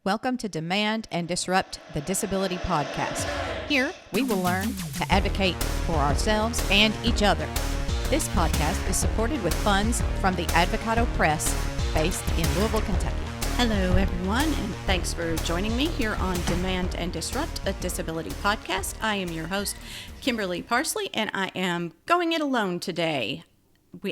Welcome to Demand and Disrupt, the Disability Podcast. Here, we will learn to advocate for ourselves and each other. This podcast is supported with funds from the Advocado Press, based in Louisville, Kentucky. Hello, everyone, and thanks for joining me here on Demand and Disrupt, a disability podcast. I am your host, Kimberly Parsley, and I am going it alone today.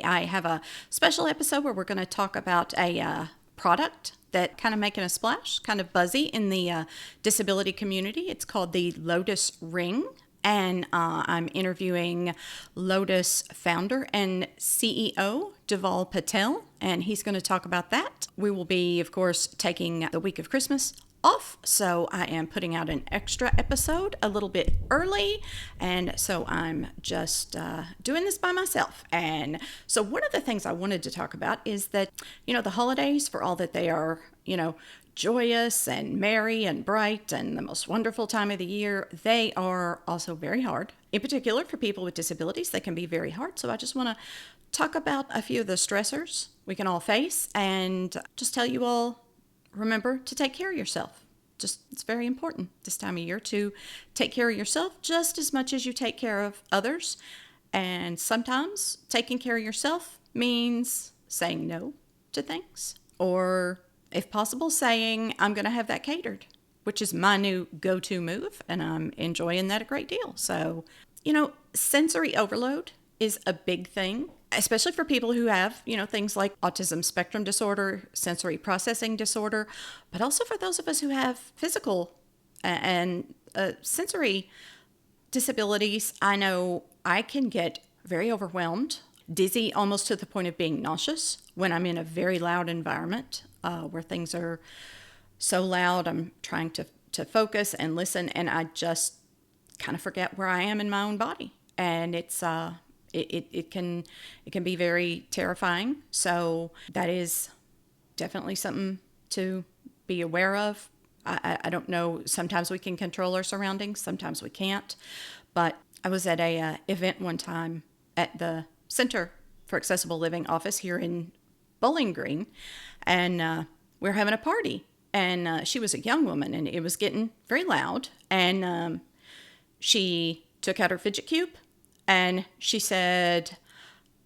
I have a special episode where we're going to talk about a product that kind of making a splash, kind of buzzy in the disability community. It's called the Lotus Ring, and I'm interviewing Lotus founder and CEO, Deval Patel, and he's going to talk about that. We will be, of course, taking the week of Christmas off, so I am putting out an extra episode a little bit early, and so I'm just doing this by myself. And so one of the things I wanted to talk about is that, the holidays, for all that they are, joyous and merry and bright and the most wonderful time of the year, they are also very hard. In particular, for people with disabilities, they can be very hard. So I just want to talk about a few of the stressors we can all face and just tell you all, remember to take care of yourself. It's very important this time of year to take care of yourself just as much as you take care of others. And sometimes taking care of yourself means saying no to things, or if possible, saying, I'm going to have that catered, which is my new go-to move, and I'm enjoying that a great deal. So, sensory overload is a big thing, especially for people who have, things like autism spectrum disorder, sensory processing disorder, but also for those of us who have physical and sensory disabilities. I know I can get very overwhelmed, dizzy, almost to the point of being nauseous when I'm in a very loud environment where things are so loud. I'm trying to focus and listen, and I just kind of forget where I am in my own body, and it's it can be very terrifying. So that is definitely something to be aware of. I don't know. Sometimes we can control our surroundings, sometimes we can't. But I was at a event one time at the Center for Accessible Living office here in Bowling Green, and we were having a party, and she was a young woman, and it was getting very loud, and she took out her fidget cube, and she said,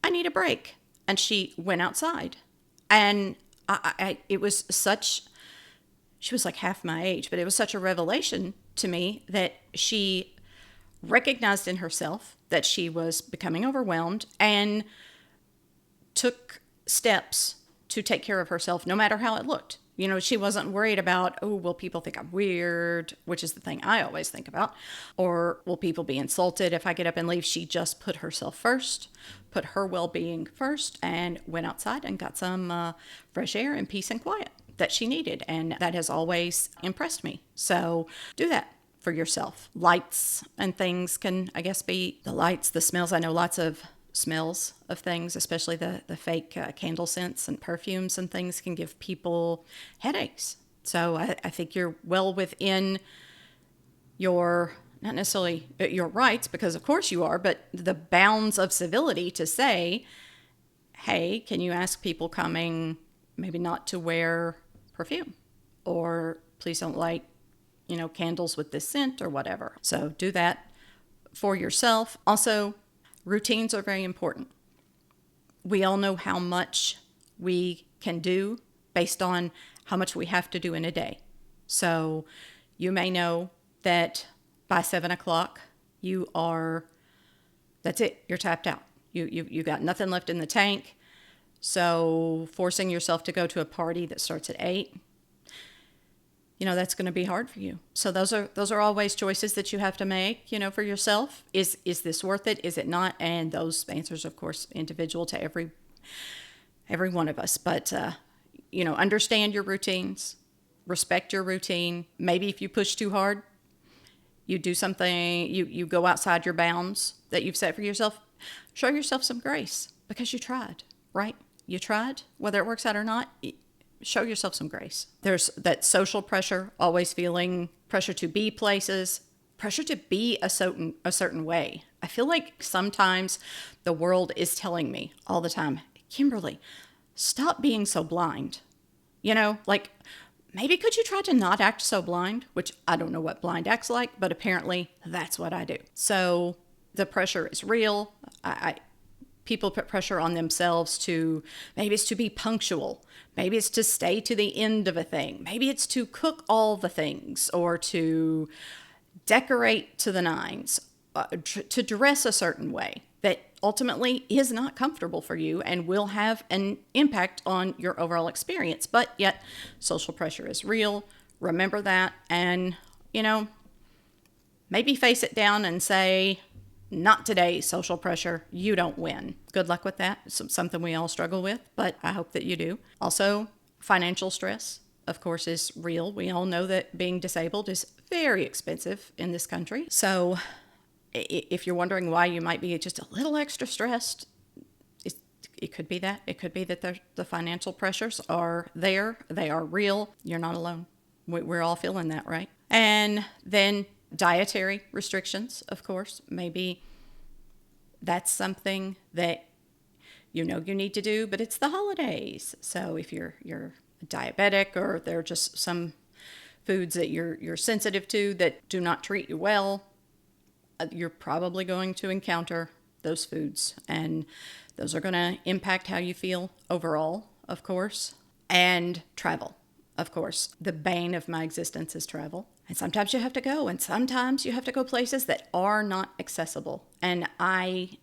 I need a break, and she went outside, and it was such, she was like half my age, but it was such a revelation to me that she recognized in herself that she was becoming overwhelmed and took steps to take care of herself, no matter how it looked. She wasn't worried about, will people think I'm weird, which is the thing I always think about, or will people be insulted if I get up and leave? She just put herself first, put her well-being first, and went outside and got some fresh air and peace and quiet that she needed, and that has always impressed me. So do that for yourself. Lights and things can, I guess, be the lights, the smells. I know lots of smells of things, especially the fake candle scents and perfumes and things, can give people headaches. So I think you're well within your, not necessarily your rights, because of course you are, but the bounds of civility to say, hey, can you ask people coming maybe not to wear perfume, or please don't light candles with this scent or whatever. So do that for yourself. Also, routines are very important. We all know how much we can do based on how much we have to do in a day. So you may know that by 7 o'clock, that's it, you're tapped out. You got nothing left in the tank. So forcing yourself to go to a party that starts at 8, that's going to be hard for you. So those are always choices that you have to make, for yourself. Is this worth it? Is it not? And those answers, of course, individual to every one of us. But, understand your routines, respect your routine. Maybe if you push too hard, you do something, you go outside your bounds that you've set for yourself, show yourself some grace because you tried, right? You tried, whether it works out or not. Show yourself some grace. There's that social pressure, always feeling pressure to be places, pressure to be a certain way. I feel like sometimes the world is telling me all the time, Kimberly, stop being so blind. maybe could you try to not act so blind? Which I don't know what blind acts like, but apparently that's what I do. So the pressure is real. People put pressure on themselves to, maybe it's to be punctual. Maybe it's to stay to the end of a thing. Maybe it's to cook all the things or to decorate to the nines, to dress a certain way that ultimately is not comfortable for you and will have an impact on your overall experience. But yet, social pressure is real. Remember that. And, maybe face it down and say, not today, social pressure. You don't win. Good luck with that. It's something we all struggle with, but I hope that you do. Also, financial stress, of course, is real. We all know that being disabled is very expensive in this country. So if you're wondering why you might be just a little extra stressed, it could be that. It could be that the financial pressures are there. They are real. You're not alone. We're all feeling that, right? And then dietary restrictions, of course. Maybe that's something that you need to do, but it's the holidays. So if you're diabetic, or there are just some foods that you're sensitive to that do not treat you well, you're probably going to encounter those foods, and those are going to impact how you feel overall, of course. And travel, of course. The bane of my existence is travel. And sometimes you have to go, and sometimes you have to go places that are not accessible. And I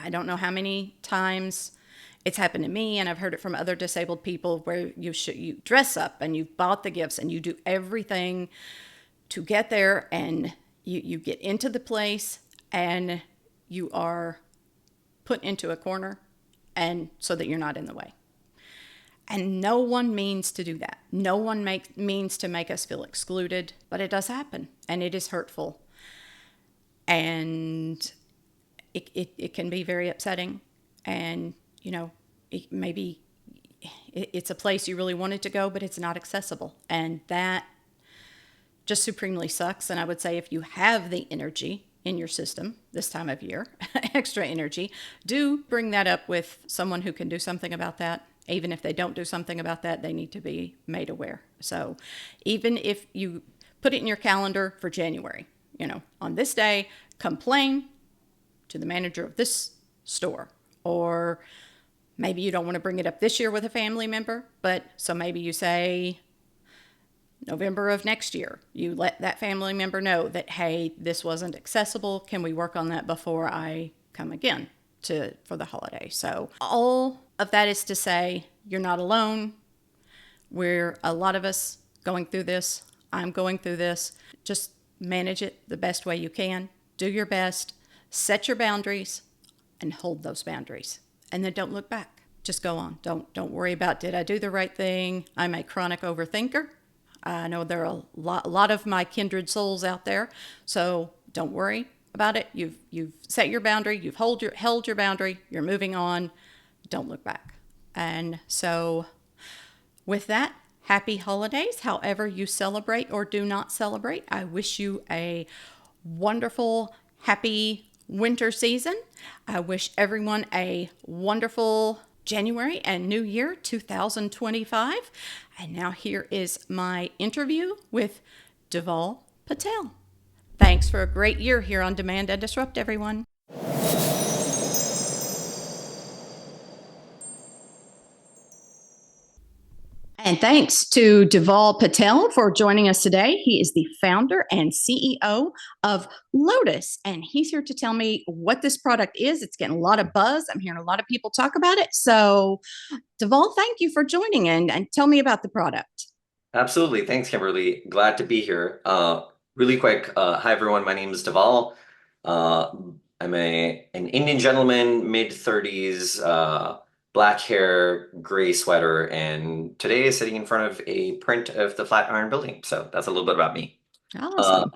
don't know how many times it's happened to me, and I've heard it from other disabled people, where you dress up and you've bought the gifts and you do everything to get there, and you get into the place and you are put into a corner, and so that you're not in the way. And no one means to do that. No one means to make us feel excluded, but it does happen, and it is hurtful. And it can be very upsetting. And, maybe it's a place you really wanted to go, but it's not accessible. And that just supremely sucks. And I would say, if you have the energy in your system this time of year, extra energy, do bring that up with someone who can do something about that. Even if they don't do something about that, they need to be made aware. So even if you put it in your calendar for January, on this day, complain to the manager of this store. Or maybe you don't want to bring it up this year with a family member, but so maybe you say November of next year, you let that family member know that, hey, this wasn't accessible. Can we work on that before I come again for the holiday? So all of that is to say, you're not alone. We're a lot of us going through this. I'm going through this. Just manage it the best way you can. Do your best. Set your boundaries and hold those boundaries. And then don't look back. Just go on. Don't worry about, did I do the right thing? I'm a chronic overthinker. I know there are a lot of my kindred souls out there. So don't worry about it. You've set your boundary. You've held your boundary. You're moving on. Don't look back. And so with that, happy holidays, however you celebrate or do not celebrate. I wish you a wonderful, happy winter season. I wish everyone a wonderful January and New Year 2025. And now here is my interview with Deval Patel. Thanks for a great year here on Demand and Disrupt, everyone. And thanks to Deval Patel for joining us today. He is the founder and CEO of Lotus, and he's here to tell me what this product is. It's getting a lot of buzz. I'm hearing a lot of people talk about it. So, Deval, thank you for joining and tell me about the product. Absolutely. Thanks, Kimberly. Glad to be here. Really quick, hi, everyone. My name is Deval. I'm an Indian gentleman, mid-30s, black hair, gray sweater, and today is sitting in front of a print of the Flatiron Building. So that's a little bit about me. Awesome.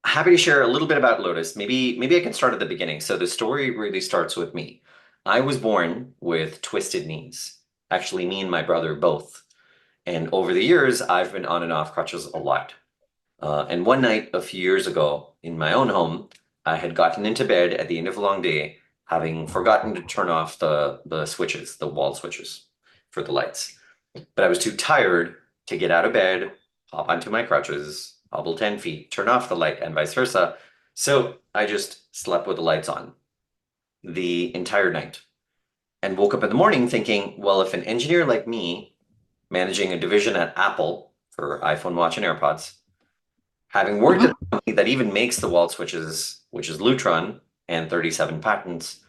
Happy to share a little bit about Lotus. Maybe I can start at the beginning. So the story really starts with me. I was born with twisted knees. Actually, me and my brother both. And over the years, I've been on and off crutches a lot. And one night a few years ago in my own home, I had gotten into bed at the end of a long day, having forgotten to turn off the switches, the wall switches for the lights. But I was too tired to get out of bed, hop onto my crutches, hobble 10 feet, turn off the light, and vice versa. So I just slept with the lights on the entire night and woke up in the morning thinking, well, if an engineer like me, managing a division at Apple for iPhone, Watch, and AirPods, having worked at a company that even makes the wall switches, which is Lutron, and 37 patents,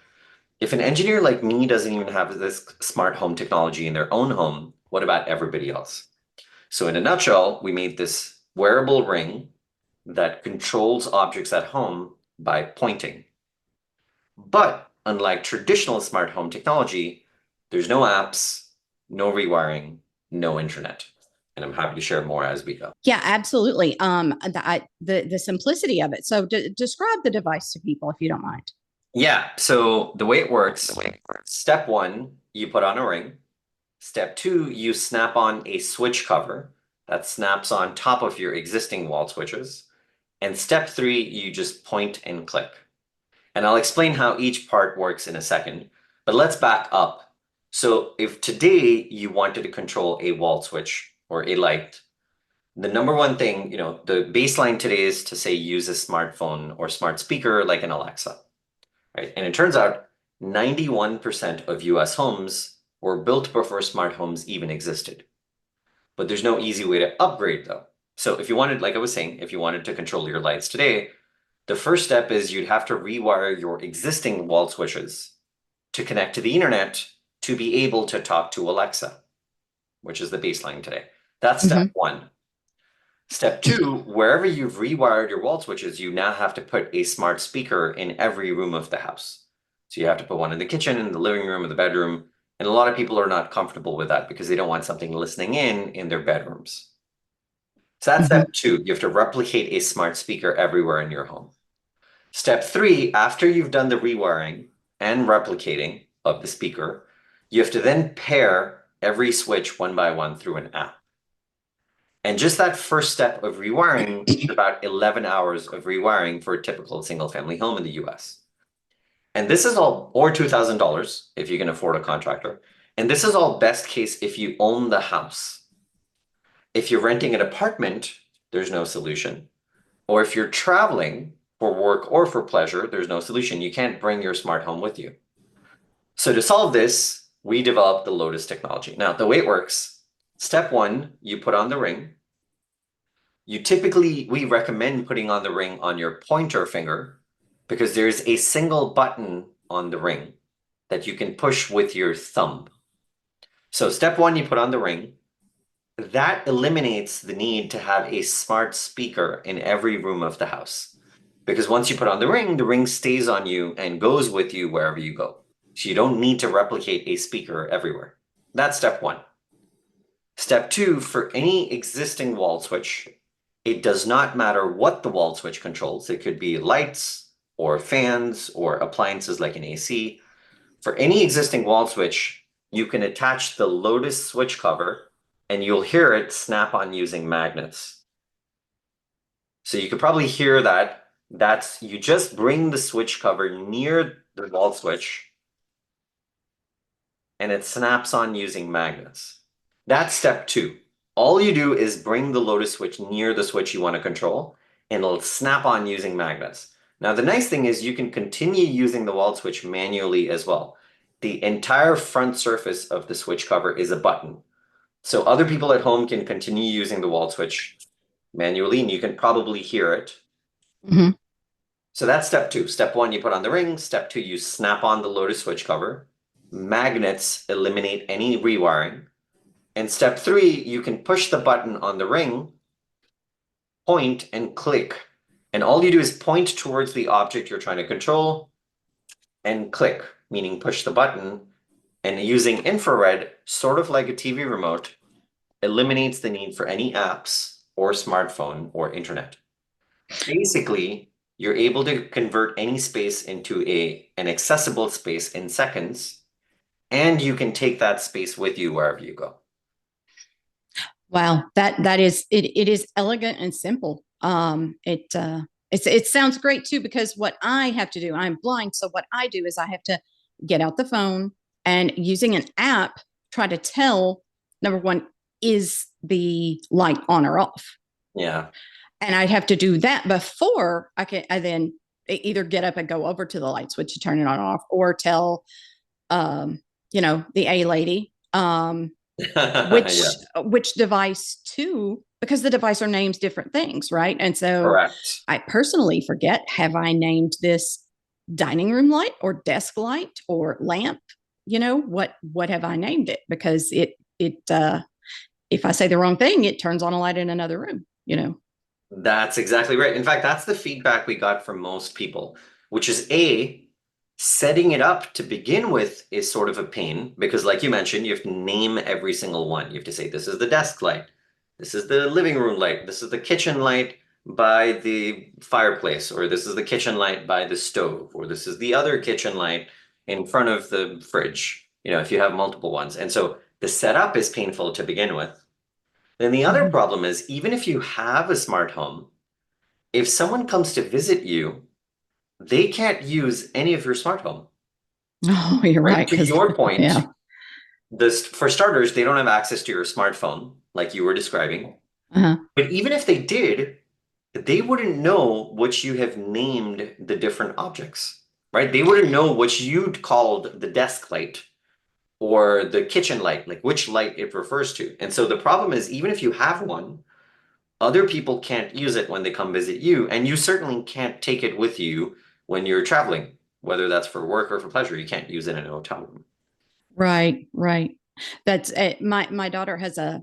if an engineer like me doesn't even have this smart home technology in their own home, what about everybody else? So in a nutshell, we made this wearable ring that controls objects at home by pointing. But unlike traditional smart home technology, there's no apps, no rewiring, no internet. And I'm happy to share more as we go. Yeah, absolutely. The simplicity of it. So describe the device to people if you don't mind. Yeah, so the way it works, step one, you put on a ring. Step two, you snap on a switch cover that snaps on top of your existing wall switches. And step three, you just point and click. And I'll explain how each part works in a second, but let's back up. So if today you wanted to control a wall switch or a light, the number one thing, the baseline today is to say use a smartphone or smart speaker like an Alexa, right? And it turns out 91% of US homes were built before smart homes even existed. But there's no easy way to upgrade though. So if you wanted, like I was saying, if you wanted to control your lights today, the first step is you'd have to rewire your existing wall switches to connect to the internet to be able to talk to Alexa, which is the baseline today. That's step one. Step two, wherever you've rewired your wall switches, you now have to put a smart speaker in every room of the house. So you have to put one in the kitchen, in the living room, in the bedroom. And a lot of people are not comfortable with that because they don't want something listening in their bedrooms. So that's step two. You have to replicate a smart speaker everywhere in your home. Step three, after you've done the rewiring and replicating of the speaker, you have to then pair every switch one by one through an app. And just that first step of rewiring is about 11 hours of rewiring for a typical single family home in the US. And this is all, or $2,000 if you can afford a contractor. And this is all best case if you own the house. If you're renting an apartment, there's no solution. Or if you're traveling for work or for pleasure, there's no solution. You can't bring your smart home with you. So to solve this, we developed the Lotus technology. Now, the way it works, step one, you put on the ring. We recommend putting on the ring on your pointer finger because there's a single button on the ring that you can push with your thumb. So step one, you put on the ring. That eliminates the need to have a smart speaker in every room of the house. Because once you put on the ring stays on you and goes with you wherever you go. So you don't need to replicate a speaker everywhere. That's step one. Step two, for any existing wall switch, it does not matter what the wall switch controls. It could be lights or fans or appliances like an AC. For any existing wall switch, you can attach the Lotus switch cover and you'll hear it snap on using magnets. So you could probably hear that. You just bring the switch cover near the wall switch and it snaps on using magnets. That's step two. All you do is bring the Lotus switch near the switch you want to control and it'll snap on using magnets. Now, the nice thing is you can continue using the wall switch manually as well. The entire front surface of the switch cover is a button. So other people at home can continue using the wall switch manually and you can probably hear it. So that's step two. Step one, you put on the ring. Step two, you snap on the Lotus switch cover. Magnets eliminate any rewiring. And step three, you can push the button on the ring, point and click. And all you do is point towards the object you're trying to control and click, meaning push the button. And using infrared, sort of like a TV remote, eliminates the need for any apps or smartphone or internet. Basically, you're able to convert any space into an accessible space in seconds, and you can take that space with you wherever you go. Wow, that is it is elegant and simple. It sounds great too, because what I have to do, I'm blind, so what I do is I have to get out the phone and using an app try to tell, number one, is the light on or off. Yeah. And I'd have to do that before I then either get up and go over to the light switch to turn it on or off, or tell, the A lady, which Yeah, which device to, because the device are names different things, right? And so correct. I personally forget, have I named this dining room light or desk light or lamp? What have I named it? Because if I say the wrong thing, it turns on a light in another room. That's exactly right. In fact, that's the feedback we got from most people, which is setting it up to begin with is sort of a pain because, like you mentioned, you have to name every single one. You have to say, this is the desk light, this is the living room light, this is the kitchen light by the fireplace, or this is the kitchen light by the stove, or this is the other kitchen light in front of the fridge, if you have multiple ones. And so the setup is painful to begin with. Then the other Mhm. problem is, even if you have a smart home, if someone comes to visit you, they can't use any of your smart home, Oh, you're right? right. To Because, your point, yeah. for starters, they don't have access to your smartphone, like you were describing. Uh-huh. But even if they did, they wouldn't know what you have named the different objects, right? They wouldn't know what you'd called the desk light or the kitchen light, like which light it refers to. And so the problem is, even if you have one, other people can't use it when they come visit you, and you certainly can't take it with you when you're traveling, whether that's for work or for pleasure. You can't use it in a hotel room. Right, right. That's it. My daughter has and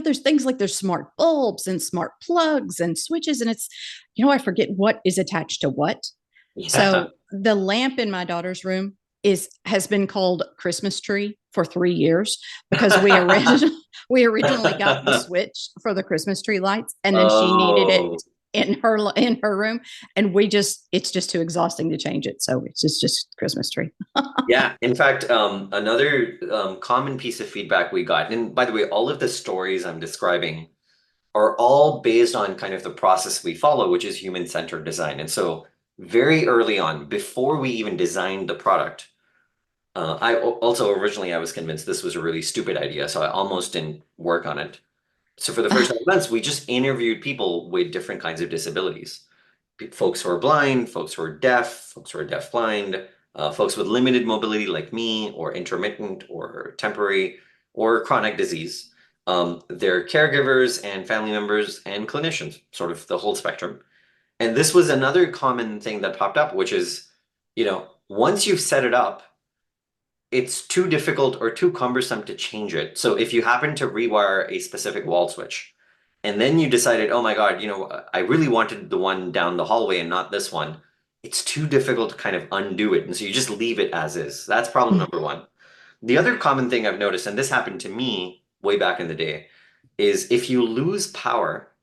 there's things like there's smart bulbs and smart plugs and switches, and it's, I forget what is attached to what. Yeah. So the lamp in my daughter's room has been called Christmas tree for 3 years, because we originally got the switch for the Christmas tree lights, and then she needed it Oh, in her room, and it's just too exhausting to change it, so it's just Christmas tree. yeah. In fact, another common piece of feedback we got, and by the way, all of the stories I'm describing are all based on kind of the process we follow, which is human-centered design. And so very early on, before we even designed the product, also originally I was convinced this was a really stupid idea, so I almost didn't work on it. So for the first 9 months, we just interviewed people with different kinds of disabilities. Folks who are blind, folks who are deaf, folks who are deaf-blind, folks with limited mobility like me, or intermittent, or temporary, or chronic disease. Their caregivers and family members and clinicians, sort of the whole spectrum. And this was another common thing that popped up, which is, once you've set it up, it's too difficult or too cumbersome to change it. So if you happen to rewire a specific wall switch, and then you decided, oh my God, I really wanted the one down the hallway and not this one, it's too difficult to kind of undo it. And so you just leave it as is. That's problem number one. The other common thing I've noticed, and this happened to me way back in the day, is if you lose power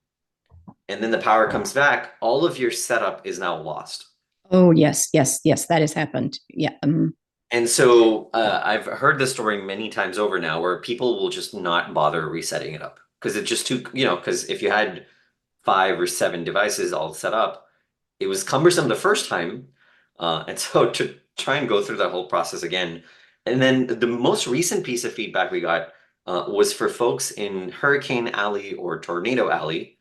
and then the power comes back, all of your setup is now lost. Oh, yes, yes, yes, that has happened. Yeah. And so I've heard this story many times over now where people will just not bother resetting it up because it's just too, because if you had 5 or 7 devices all set up, it was cumbersome the first time. And so to try and go through that whole process again. And then the most recent piece of feedback we got was for folks in Hurricane Alley or Tornado Alley,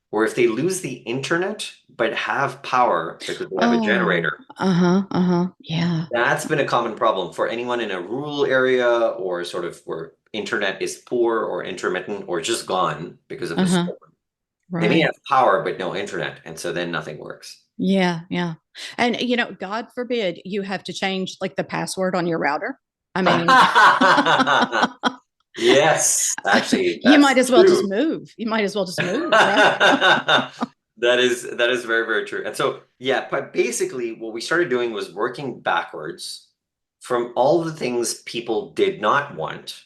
where if they lose the internet but have power because they have a Oh, generator, uh-huh, uh-huh. Yeah. that's been a common problem for anyone in a rural area or sort of where internet is poor or intermittent or just gone because of the Uh-huh. storm. They may Right. have power but no internet, and so then nothing works. Yeah, yeah. And God forbid you have to change like the password on your router. I mean, Yes, actually, you that's might as well just true. move. You might as well just move, right? That is very, very true. And so, yeah, but basically what we started doing was working backwards from all the things people did not want,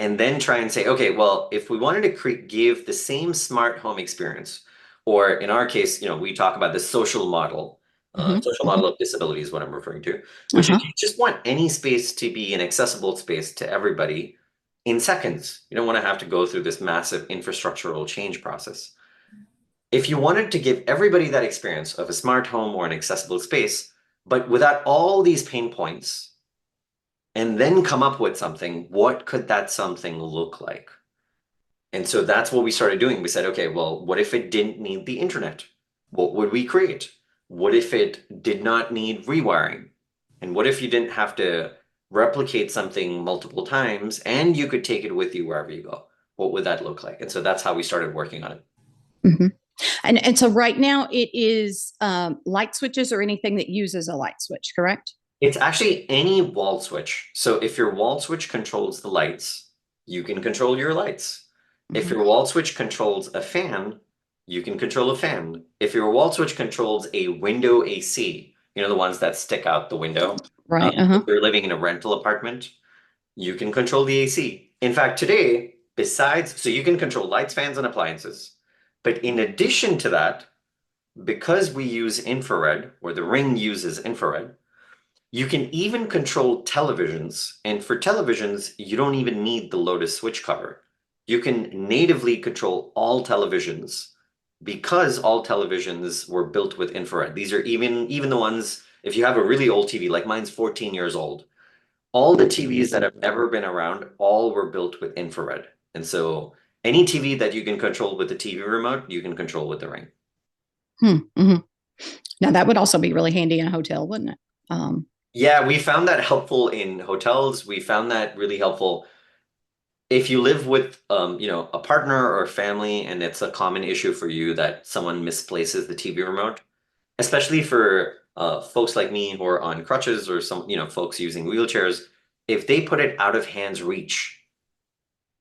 and then try and say, okay, well, if we wanted to give the same smart home experience, or in our case, we talk about the Hmm, social hmm. model of disability is what I'm referring to, which is Uh-huh. you just want any space to be an accessible space to everybody in seconds. You don't want to have to go through this massive infrastructural change process. If you wanted to give everybody that experience of a smart home or an accessible space, but without all these pain points, and then come up with something, what could that something look like? And so that's what we started doing. We said, okay, well, what if it didn't need the internet? What would we create? What if it did not need rewiring? And what if you didn't have to replicate something multiple times and you could take it with you wherever you go? What would that look like? And so that's how we started working on it. Mm-hmm. And so right now it is light switches or anything that uses a light switch, correct? It's actually any wall switch. So if your wall switch controls the lights, you can control your lights. If Mm-hmm. your wall switch controls a fan, you can control a fan. If your wall switch controls a window AC, you know, the ones that stick out the window. Right. If you're living in a rental apartment, you can control the AC. In fact, today, so you can control lights, fans, and appliances. But in addition to that, because we use infrared, or the Ring uses infrared, you can even control televisions. And for televisions, you don't even need the Lotus switch cover. You can natively control all televisions because all televisions were built with infrared. These are even the ones, if you have a really old TV, like mine's 14 years old, all the TVs that have ever been around, all were built with infrared. And so any TV that you can control with the TV remote, you can control with the Ring. Mm-hmm. Now that would also be really handy in a hotel, wouldn't it? Yeah, we found that helpful in hotels. We found that really helpful if you live with a partner or a family, and it's a common issue for you that someone misplaces the TV remote, especially for folks like me who are on crutches or some folks using wheelchairs, if they put it out of hand's reach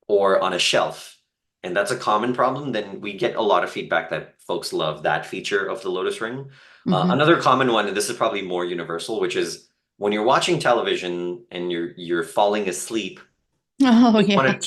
or on a shelf, and that's a common problem, then we get a lot of feedback that folks love that feature of the Lotus Ring. Mm-hmm. Another common one, and this is probably more universal, which is when you're watching television and you're falling asleep. Oh yeah.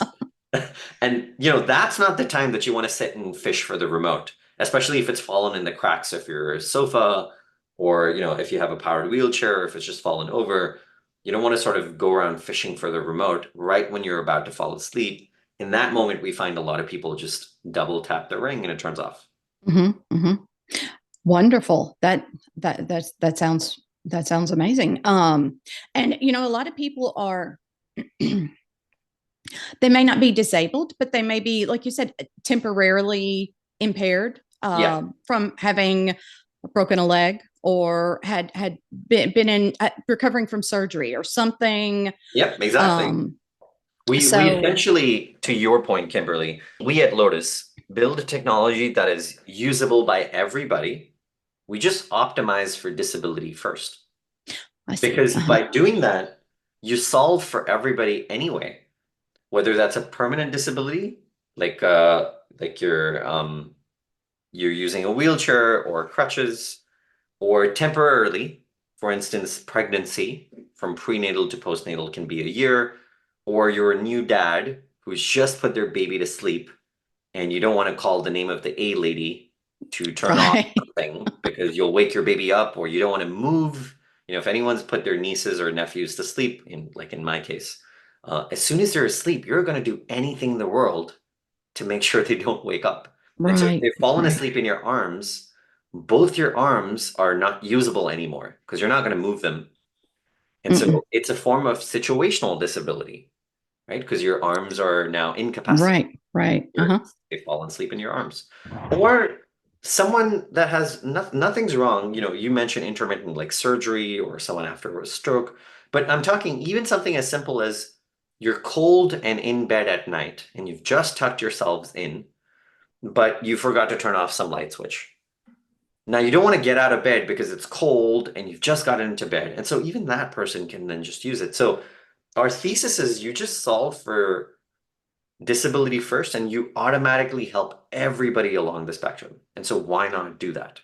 And that's not the time that you want to sit and fish for the remote, especially if it's fallen in the cracks of your sofa, or if you have a powered wheelchair, or if it's just fallen over. You don't want to sort of go around fishing for the remote right when you're about to fall asleep. In that moment, we find a lot of people just double tap the Ring and it turns off. Mm-hmm. Mm-hmm. Wonderful. That sounds amazing. And a lot of people are they may not be disabled, but they may be, like you said, temporarily impaired Yeah. from having broken a leg or had been in recovering from surgery or something. Yep, exactly. We essentially, to your point, Kimberly, we at Lotus build a technology that is usable by everybody. We just optimize for disability first. Because by doing that, you solve for everybody anyway. Whether that's a permanent disability, like you're using a wheelchair or crutches, or temporarily, for instance, pregnancy from prenatal to postnatal can be a year, or you're a new dad who's just put their baby to sleep and you don't want to call the name of the A lady to turn off something because you'll wake your baby up, or you don't want to move. If anyone's put their nieces or nephews to sleep, in my case, as soon as they're asleep, you're going to do anything in the world to make sure they don't wake up. And so if they've fallen asleep in your arms, both your arms are not usable anymore because you're not going to move them. And so it's a form of situational disability, right? Because your arms are now incapacitated. Right. They've fallen asleep in your arms. Or someone that has nothing's wrong. You mentioned intermittent, like surgery, or someone after a stroke. But I'm talking even something as simple as you're cold and in bed at night and you've just tucked yourselves in, but you forgot to turn off some light switch. Now you don't want to get out of bed because it's cold and you've just gotten into bed. And so even that person can then just use it. So our thesis is you just solve for disability first and you automatically help everybody along the spectrum. And so why not do that?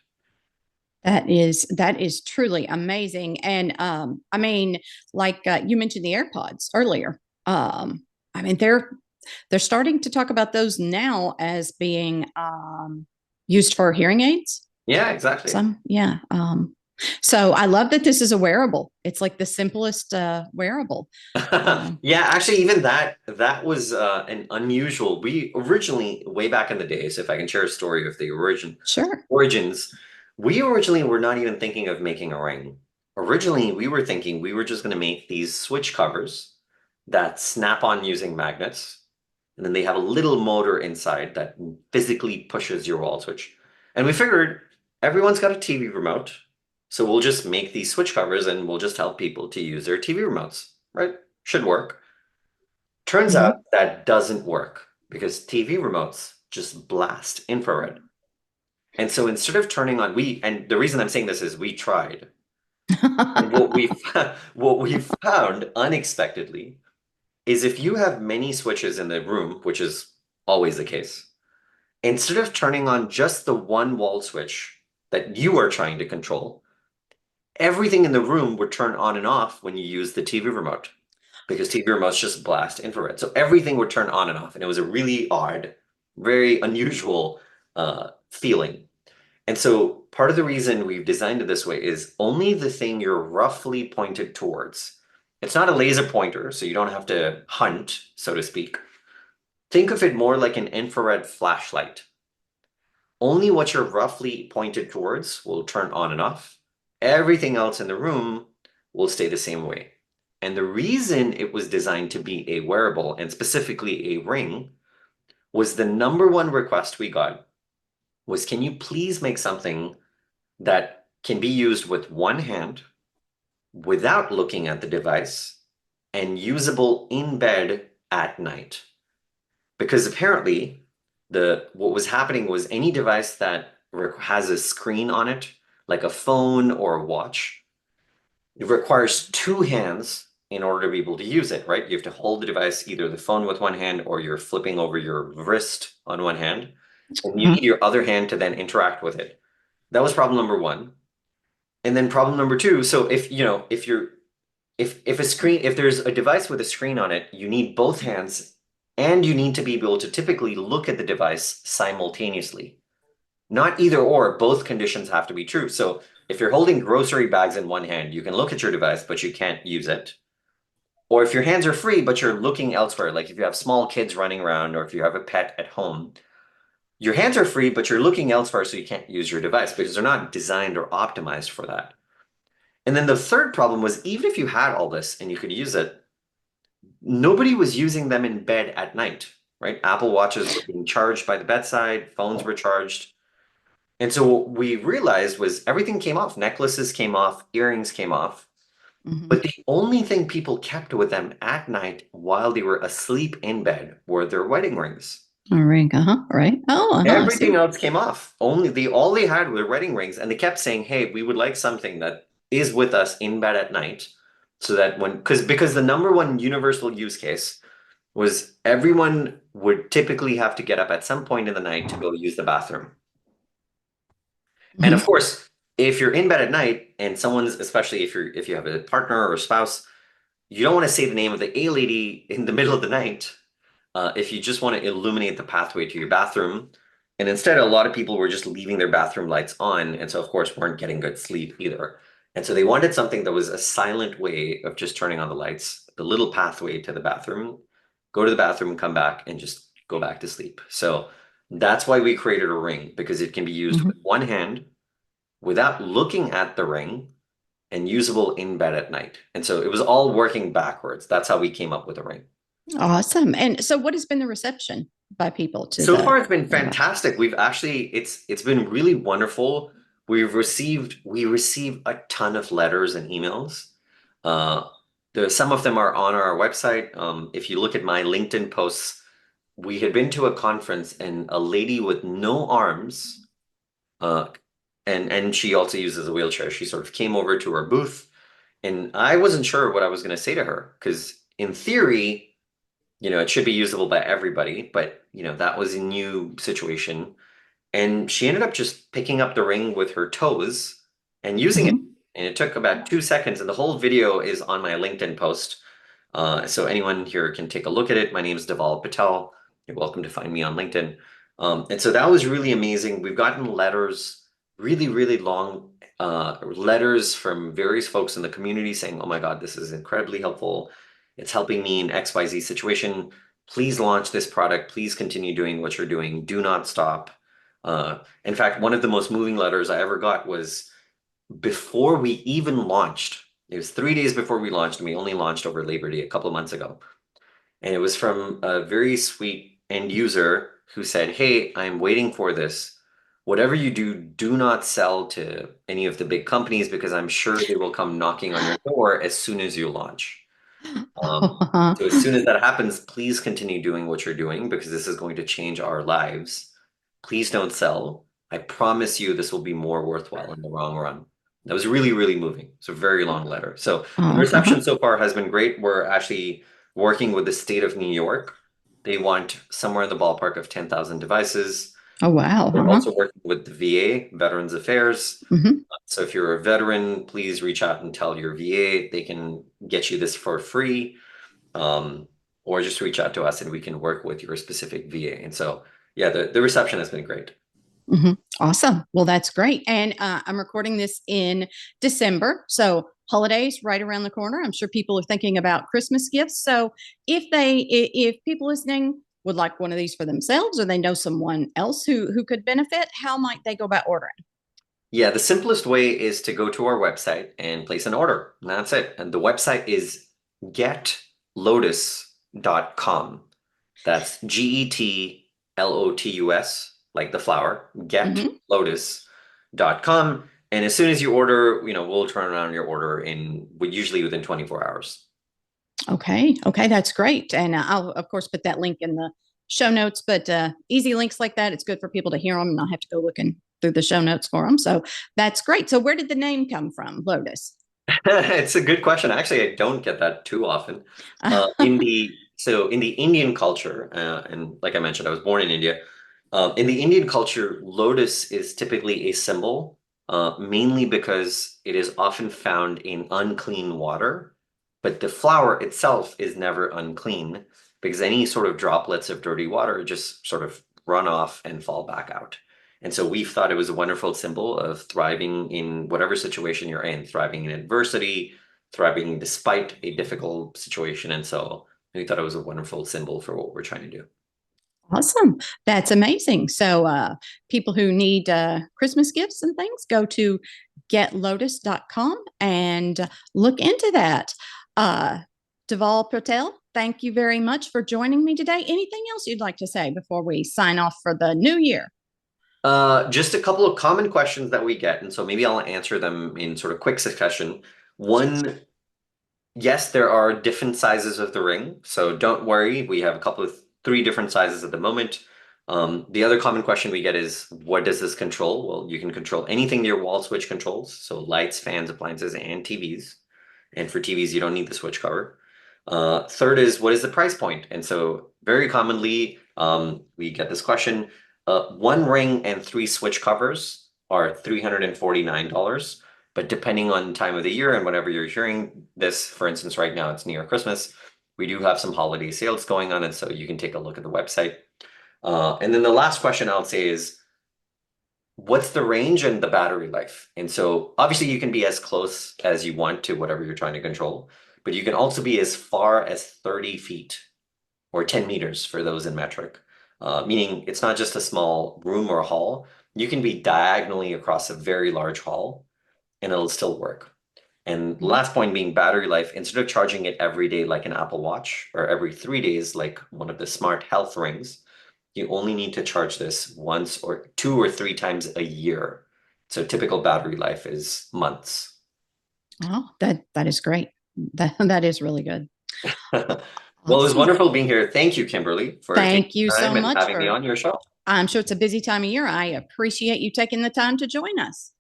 That is truly amazing. And I mean, like you mentioned the AirPods earlier. I mean, they're starting to talk about those now as being used for hearing aids. Yeah, exactly. So I love that this is a wearable. It's like the simplest wearable. Yeah, actually, even that was an unusual. We originally, way back in the days, if I can share a story of the origins, we originally were not even thinking of making a ring. Originally, we were thinking we were just going to make these switch covers that snap on using magnets. and then they have a little motor inside that physically pushes your wall switch. And we figured everyone's got a TV remote, so we'll just make these switch covers and we'll just help people to use their TV remotes, right? Should work. Turns Mhm. out that doesn't work because TV remotes just blast infrared. And so instead of turning on, and the reason I'm saying this is we tried. And what we found unexpectedly is if you have many switches in the room, which is always the case, instead of turning on just the one wall switch that you are trying to control, everything in the room would turn on and off when you use the TV remote because TV remotes just blast infrared. So everything would turn on and off. And it was a really odd, very unusual feeling. And so part of the reason we've designed it this way is only the thing you're roughly pointed towards. It's not a laser pointer, so you don't have to hunt, so to speak. Think of it more like an infrared flashlight. Only what you're roughly pointed towards will turn on and off. Everything else in the room will stay the same way. And the reason it was designed to be a wearable, and specifically a ring, was the number one request we got was, can you please make something that can be used with one hand without looking at the device and usable in bed at night? Because apparently what was happening was any device that has a screen on it, like a phone or a watch, it requires two hands in order to be able to use it, right? You have to hold the device, either the phone with one hand or you're flipping over your wrist on one hand, and you Mhm. need your other hand to then interact with it. That was problem number one. And then problem number two, so if you know, if there's a device with a screen on it, you need both hands and you need to be able to typically look at the device simultaneously. Not either or, both conditions have to be true. So if you're holding grocery bags in one hand, you can look at your device, but you can't use it. Or if your hands are free, but you're looking elsewhere, like if you have small kids running around or if you have a pet at home, your hands are free, but you're looking elsewhere, so you can't use your device because they're not designed or optimized for that. And then the third problem was even if you had all this and you could use it, nobody was using them in bed at night, right? Apple Watches were being charged by the bedside, phones were charged. And so what we realized was everything came off. Necklaces came off, earrings came off. Mhm. But the only thing people kept with them at night while they were asleep in bed were their wedding rings. A ring, right? Oh, I Everything see. else came off. Only all they had were wedding rings, and they kept saying, "Hey, we would like something that is with us in bed at night, so that because the number one universal use case was everyone would typically have to get up at some point in the night to go use the bathroom." And of Mhm. course, if you're in bed at night and someone's, especially if you have a partner or a spouse, you don't want to say the name of the A lady in the middle of the night if you just want to illuminate the pathway to your bathroom. And instead, a lot of people were just leaving their bathroom lights on. And so, of course, weren't getting good sleep either. And so they wanted something that was a silent way of just turning on the lights, the little pathway to the bathroom, go to the bathroom, come back, and just go back to sleep. So that's why we created a ring, because it can be used with Mhm. one hand without looking at the ring and usable in bed at night. And so it was all working backwards. That's how we came up with a ring. Awesome. And so, what has been the reception by people to So far, the it's been device? fantastic. We've actually, it's been really wonderful. We receive a ton of letters and emails. Uh, some of them are on our website. If you look at my LinkedIn posts, we had been to a conference and a lady with no arms, uh, and she also uses a wheelchair. She sort of came over to our booth, and I wasn't sure what I was going to say to her because in theory, it should be usable by everybody, but that was a new situation. And she ended up just picking up the ring with her toes and using it. Mhm. And it took about 2 seconds, and the whole video is on my LinkedIn post. So anyone here can take a look at it. My name is Deval Patel. You're welcome to find me on LinkedIn. And so that was really amazing. We've gotten letters, really, really long letters from various folks in the community saying, "Oh my God, this is incredibly helpful. It's helping me in XYZ situation. Please launch this product. Please continue doing what you're doing. Do not stop." In fact, one of the most moving letters I ever got was before we even launched. It was 3 days before we launched, and we only launched over Labor Day a couple of months ago. And it was from a very sweet end user who said, "Hey, I'm waiting for this. Whatever you do, do not sell to any of the big companies because I'm sure they will come knocking on your door as soon as you launch." So as soon as that happens, please continue doing what you're doing because this is going to change our lives. Please don't sell. I promise you this will be more worthwhile in the long run. That was really, really moving. It's a very long letter. So the reception so far has been great. We're actually working with the state of New York. They want somewhere in the ballpark of 10,000 devices. Oh, wow. We're also working with the VA, Veterans Affairs. Hmm. So if you're a veteran, please reach out and tell your VA. They can get you this for free, or just reach out to us and we can work with your specific VA. And so, yeah, the reception has been great. Hmm. Awesome. Well, that's great. And I'm recording this in December. So holidays right around the corner. I'm sure people are thinking about Christmas gifts. So if people listening would like one of these for themselves or they know someone else who could benefit, how might they go about ordering? Yeah, the simplest way is to go to our website and place an order. And that's it. And the website is getlotus.com. That's GETLOTUS, like the flower, getlotus.com. And as soon as you order, we'll turn around your order usually within 24 hours. Okay. Okay. That's great. And I'll, of course, put that link in the show notes, but easy links like that, it's good for people to hear them and not have to go looking through the show notes for them. So that's great. So where did the name come from, Lotus? It's a good question. Actually, I don't get that too often. In the Indian culture, and like I mentioned, I was born in India. In the Indian culture, lotus is typically a symbol, mainly because it is often found in unclean water, but the flower itself is never unclean because any sort of droplets of dirty water just sort of run off and fall back out. And so we thought it was a wonderful symbol of thriving in whatever situation you're in, thriving in adversity, thriving despite a difficult situation. And so we thought it was a wonderful symbol for what we're trying to do. Awesome. That's amazing. So people who need Christmas gifts and things, go to getlotus.com and look into that. Deval Patel, thank you very much for joining me today. Anything else you'd like to say before we sign off for the new year? Just a couple of common questions that we get, and so maybe I'll answer them in sort of quick succession. One, yes, there are different sizes of the ring, so don't worry. We have three different sizes at the moment. The other common question we get is, what does this control? Well, you can control anything your wall switch controls, so lights, fans, appliances, and TVs. And for TVs, you don't need the switch cover. Third is, what is the price point? And so very commonly, we get this question. One ring and three switch covers are $349. But depending on time of the year and whenever you're hearing this, for instance, right now it's near Christmas, we do have some holiday sales going on. And so you can take a look at the website. And then the last question I'll say is, what's the range and the battery life? And so obviously you can be as close as you want to whatever you're trying to control, but you can also be as far as 30 feet or 10 meters for those in metric. Meaning it's not just a small room or a hall. You can be diagonally across a very large hall and it'll still work. And the last point being battery life, instead of charging it every day like an Apple Watch or every 3 days like one of the smart health rings, you only need to charge this once or 2 or 3 times a year. So typical battery life is months. Oh, that is great. That is really good. Well, it was Awesome. wonderful being here. Thank you, Kimberly, for Thank taking you so time and much having me on your show. I'm sure it's a busy time of year. I appreciate you taking the time to join us.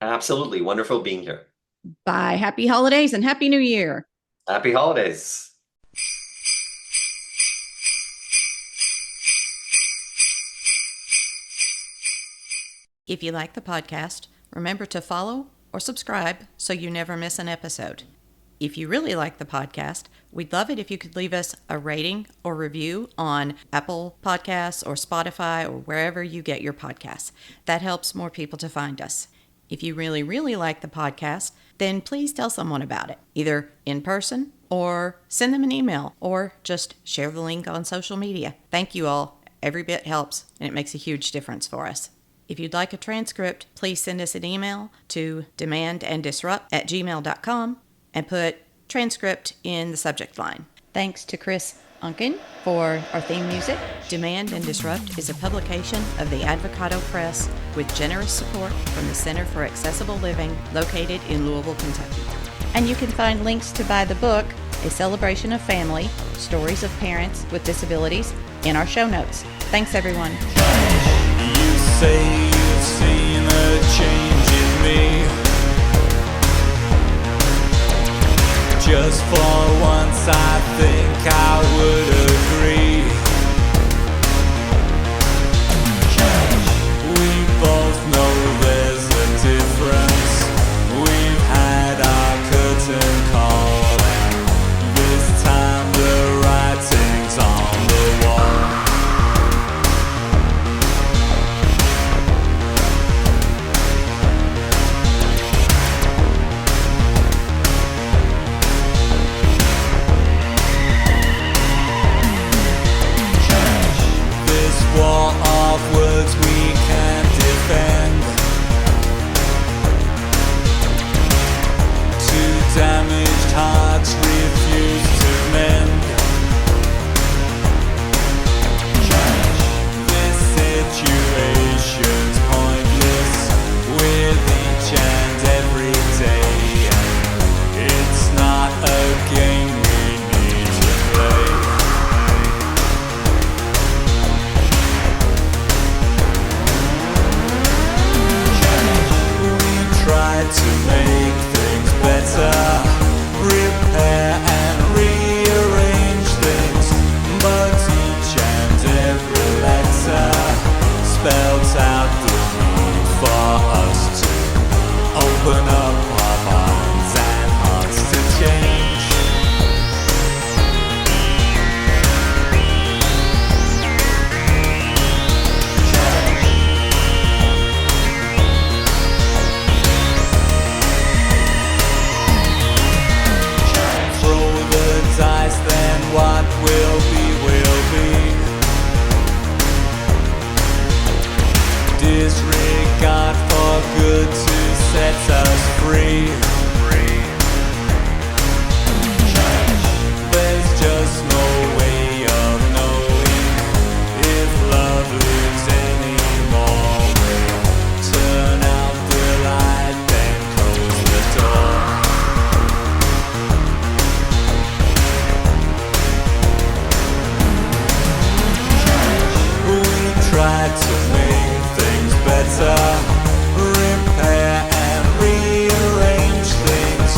Absolutely. Wonderful being here. Bye. Happy holidays and Happy New Year. Happy holidays. If you like the podcast, remember to follow or subscribe so you never miss an episode. If you really like the podcast, we'd love it if you could leave us a rating or review on Apple Podcasts or Spotify or wherever you get your podcasts. That helps more people to find us. If you really, really like the podcast, then please tell someone about it, either in person or send them an email or just share the link on social media. Thank you all. Every bit helps and it makes a huge difference for us. If you'd like a transcript, please send us an email to demandanddisrupt@gmail.com and put transcript in the subject line. Thanks to Chris Unkin for our theme music. Demand and Disrupt is a publication of the Advocado Press with generous support from the Center for Accessible Living located in Louisville, Kentucky. And you can find links to buy the book, A Celebration of Family, Stories of Parents with Disabilities, in our show notes. Thanks, everyone. You say you've seen a change in me. Just for once I think I would agree. We both know there's a difference. We've had our curtain call, and this time the writing's on the wall. War of words we can't defend. Two damaged hearts refuse to mend. This situation's pointless with each and every day. It's not a game we need to play. Try to make things better, repair and rearrange things, but each and every letter spells out the need for us to open up our minds and hearts to change. Dice, then what will be. Disregard for good to set us free. There's just no way of knowing if love lives anymore. We'll turn out the light, then close the door. Try to make things better, repair and rearrange things,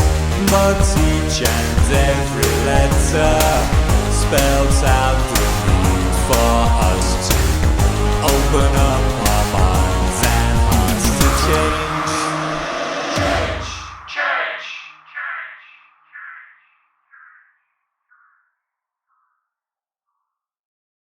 but each and every letter